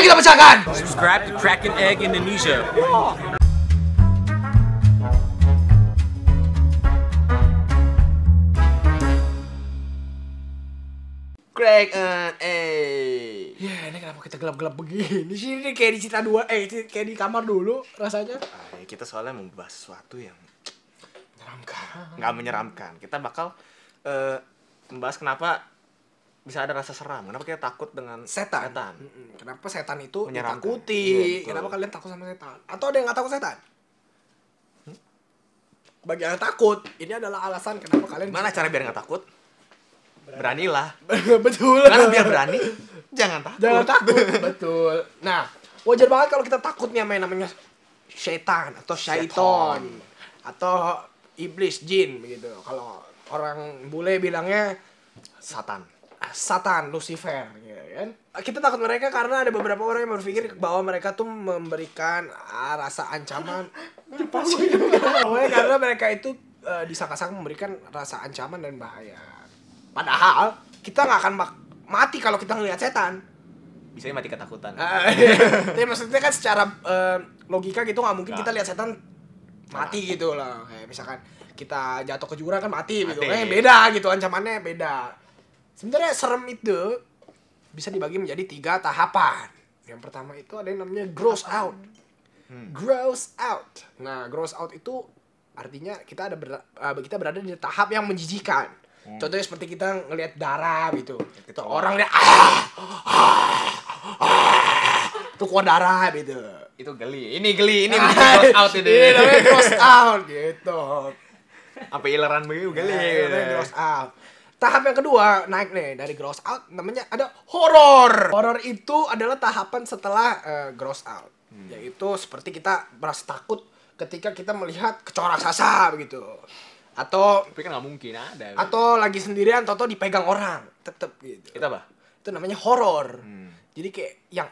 kita pecahkan. Subscribe to Kraken Egg Indonesia. Kraken Egg. Ya, ini kenapa kita gelap-gelap begini sih? Ini kayak di Cita 2, kayak di kamar dulu rasanya. Kita soalnya membahas sesuatu yang Menyeramkan. nggak menyeramkan. Kita bakal membahas kenapa bisa ada rasa seram. Kenapa kita takut dengan Setan. Kenapa setan itu Menyeramkan. ditakuti? Iya, Kenapa kalian takut sama setan? Atau ada yang nggak takut setan? Bagi yang takut, ini adalah alasan kenapa kalian Gimana cara biar nggak takut? Beranilah. Betul. Karena biar berani, jangan takut. Jangan takut. Betul. Nah, wajar banget kalau kita takutnya main namanya setan atau syaiton atau iblis jin begitu. Kalau orang bule bilangnya Satan. Satan, Lucifer, gitu kan. Kita takut mereka karena ada beberapa orang yang berpikir bahwa mereka tuh memberikan rasa ancaman. Pokoknya karena mereka itu disangka-sangka memberikan rasa ancaman dan bahaya. Padahal kita nggak akan mati kalau kita ngelihat setan. Bisa mati ketakutan. Tapi maksudnya kan secara logika gitu nggak mungkin kita lihat setan mati gitu loh. Kayak misalkan kita jatuh ke jurang kan mati gitu. Beda gitu, ancamannya beda. Sebenarnya serem itu bisa dibagi menjadi 3 tahapan. Yang pertama itu ada yang namanya gross out. Gross out. Nah, gross out itu artinya kita berada di tahap yang menjijikan. Contohnya seperti kita ngelihat darah gitu. Itu orang lihat itu keluar darah gitu. Itu geli. Ini geli. Ini gross out ini. Ini namanya gross out gitu. Apa ileran begitu geli. Namanya gross out. Tahap yang kedua naik nih dari gross out namanya ada horror. Horror itu adalah tahapan setelah gross out. Yaitu seperti kita merasa takut ketika kita melihat kecoa raksasa begitu. Atau Tapi kan nggak mungkin ada. atau lagi sendirian toto dipegang orang tetep gitu. Itu apa? Itu namanya horor. Jadi kayak yang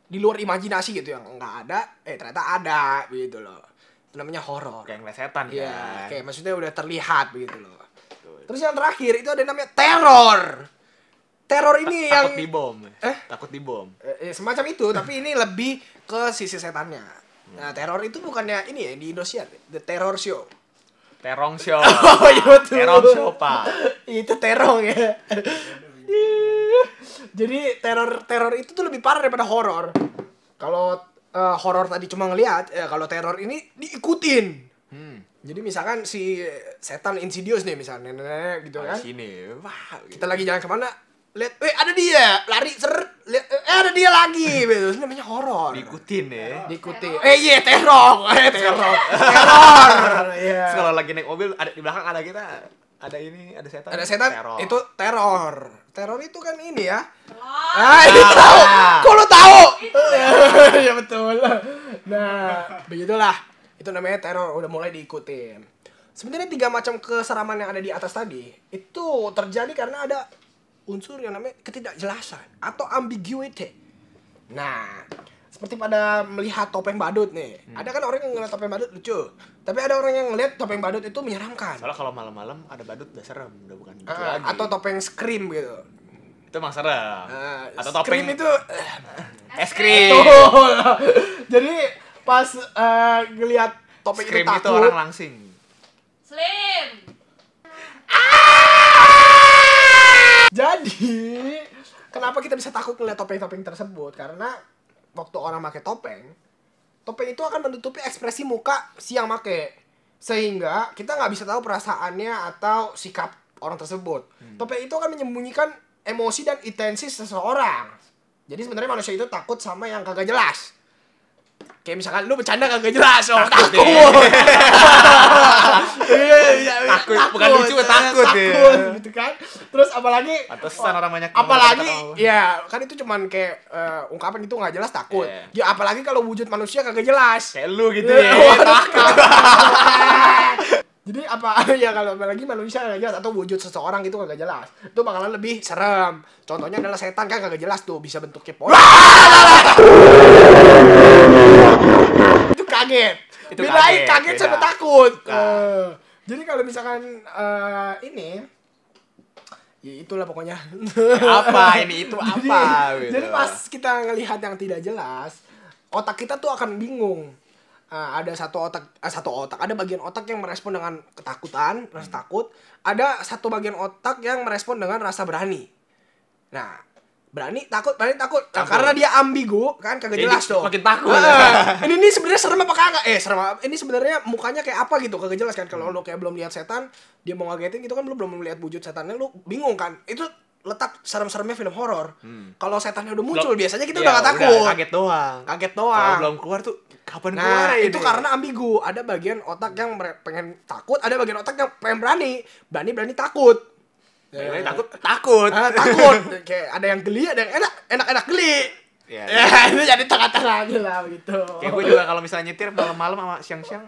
di luar imajinasi gitu, yang nggak ada ternyata ada gitu loh. Itu namanya horor. Kayak ngeliat setan Iya, kan. kayak maksudnya udah terlihat begitu loh. Terus yang terakhir itu ada namanya teror. Teror ini yang Takut dibom. Takut dibom. semacam itu, tapi ini lebih ke sisi setannya. Nah, teror itu bukannya ini ya di Indosiar, The Terror Show. Terong show. Oh iya betul. Terong show, Pak. Itu terong ya. Jadi teror itu tuh lebih parah daripada horor. Kalau horor tadi cuma ngelihat, kalau teror ini diikutin. Jadi misalkan si setan Insidious nih misalnya, nenek gitu kan. Sini. Wah, Kita lagi jalan kemana? Lihat, ada dia, lari lihat, ada dia lagi, gitu. Itu namanya horor. diikutin ya. Diikuti. Iya, teror. Teror. Iya. Terus kalau lagi naik mobil ada di belakang ada kita. Ada ini, ada setan. Ada setan, Teror. itu teror. Teror itu kan ini ya. Itu tahu. Kok lu tahu? Ya betul. Nah, begitulah. Itu namanya teror, udah mulai diikutin. Sebenarnya 3 macam keseraman yang ada di atas tadi itu terjadi karena ada unsur yang namanya ketidakjelasan atau ambiguity. Nah, seperti pada melihat topeng badut nih. Ada kan orang yang ngeliat topeng badut lucu, tapi ada orang yang ngeliat topeng badut itu menyeramkan. Soalnya kalau malam-malam ada badut udah serem, udah bukan gitu lagi. Atau topeng scream gitu. Itu emang serem. Atau Scream topeng itu es krim. betul. Jadi pas ngeliat topeng Scream itu itu takut. orang langsing. Slim. Jadi, kenapa kita bisa takut ngeliat topeng-topeng tersebut? Karena waktu orang pakai topeng itu akan menutupi ekspresi muka si yang pakai. Sehingga kita nggak bisa tahu perasaannya atau sikap orang tersebut. Topeng itu akan menyembunyikan emosi dan intensi seseorang. Jadi sebenarnya manusia itu takut sama yang kagak jelas. Kayak misalkan lu bercanda kagak jelas, takut. Takut, bukan lucu, takut ya. Gitu kan. Terus apalagi Pantesan orang banyak apalagi tahu. ya kan itu cuman kayak ungkapan itu nggak jelas takut. Iya. Ya apalagi kalau wujud manusia kagak jelas. Kayak lu gitu Ya, ya. takut. Jadi apa ya kalau apalagi manusia kagak jelas atau wujud seseorang itu kagak jelas. Itu bakalan lebih serem. Contohnya adalah setan kan kagak jelas tuh, bisa bentuknya polos. Itu kaget. Itu Bedain kaget kaget, sama beda. takut. Jadi kalau misalkan ini Ya itulah pokoknya. Apa ini itu apa? Gitu. Jadi pas kita ngelihat yang tidak jelas, otak kita tuh akan bingung. Ada satu otak, ada bagian otak yang merespon dengan ketakutan, rasa takut. Ada satu bagian otak yang merespon dengan rasa berani. Nah, berani takut. Nah, karena dia ambigu, kan kagak jelas dong. Makin takut. Ini sebenarnya serem apa kagak? Serem. Ini sebenarnya mukanya kayak apa gitu, kagak jelas kan. Kalau lo kayak belum lihat setan, dia mau ngagetin gitu kan, lu belum melihat wujud setannya, lu bingung kan. Itu letak serem-seremnya film horor. Kalau setannya udah muncul, biasanya kita udah gak takut. Kaget doang. Kalau belum keluar tuh kapan Nah, keluar itu karena ambigu. Ada bagian otak yang pengen takut, ada bagian otak yang pengen berani. Berani takut. Takut. Takut. Kayak ada yang geli, ada yang enak geli. Ya, Itu jadi tengah-tengah aja lah gitu. Kayak gue juga kalau misalnya nyetir malam-malam sama siang-siang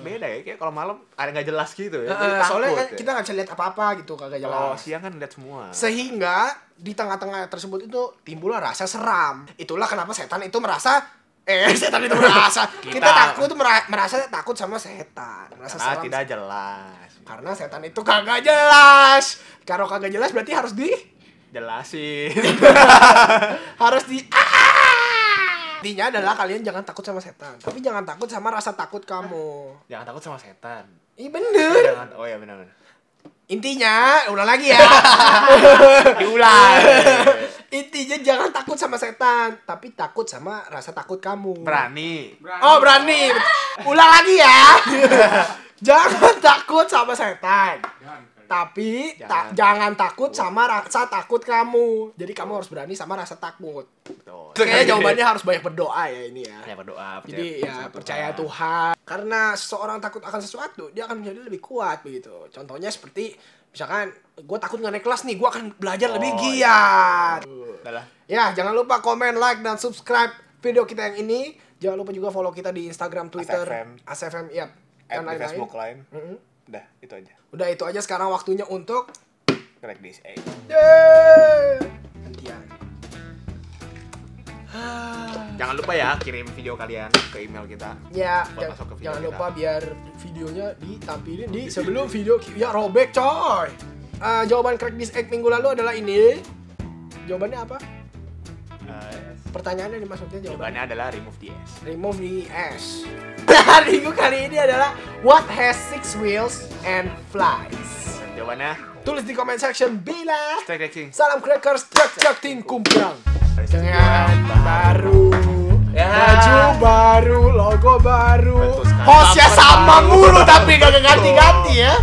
beda ya. Kayak kalau malam ada nggak jelas gitu ya. Soalnya kan kita nggak bisa lihat apa-apa gitu, kagak jelas. Kalau siang kan lihat semua. Sehingga di tengah-tengah tersebut itu timbullah rasa seram. Itulah kenapa setan itu merasa kita takut merasa takut sama setan. Merasa Karena seram. tidak jelas. Karena setan itu kagak jelas. Kalau kagak jelas berarti harus jelasin. harus intinya adalah kalian jangan takut sama setan, tapi jangan takut sama rasa takut kamu. Jangan takut sama setan. Iya bener. Oh ya benar. Intinya, ulang lagi ya. Diulang. Intinya jangan takut sama setan, tapi takut sama rasa takut kamu. Berani. Oh berani. Ulang lagi ya. Jangan takut sama setan. Tapi jangan takut sama rasa takut kamu. Jadi kamu harus berani sama rasa takut. Betul. Kayaknya jawabannya harus banyak berdoa ya ini ya. Ya berdoa. Jadi ya percaya Tuhan. Karena seseorang takut akan sesuatu, dia akan menjadi lebih kuat begitu. Contohnya seperti misalkan gue takut nggak naik kelas nih, gue akan belajar lebih giat. Ya jangan lupa komen, like, dan subscribe video kita yang ini. Jangan lupa juga follow kita di Instagram, Twitter, ASFM, ya, dan di lain-lain. Facebook lain. Udah, itu aja. Udah itu aja, sekarang waktunya untuk Crack this egg. gantian. Jangan lupa ya kirim video kalian ke email kita. Ya, Buat masuk ke video jangan kita. lupa biar videonya ditampilin di sebelum video ya robek coy. Jawaban Crack This Egg minggu lalu adalah ini. Jawabannya apa? Pertanyaannya nih maksudnya Jawabannya adalah remove the S. Remove the S. Minggu kali ini adalah what has 6 wheels and flies. Jawabannya Tulis di comment section bila. Stay cracking. Salam crackers, cek ting kumprang. Dengan baru, baju baru, logo baru, Betul sekali. hostnya Bumper sama baru. mulu tapi gak ganti-ganti ya.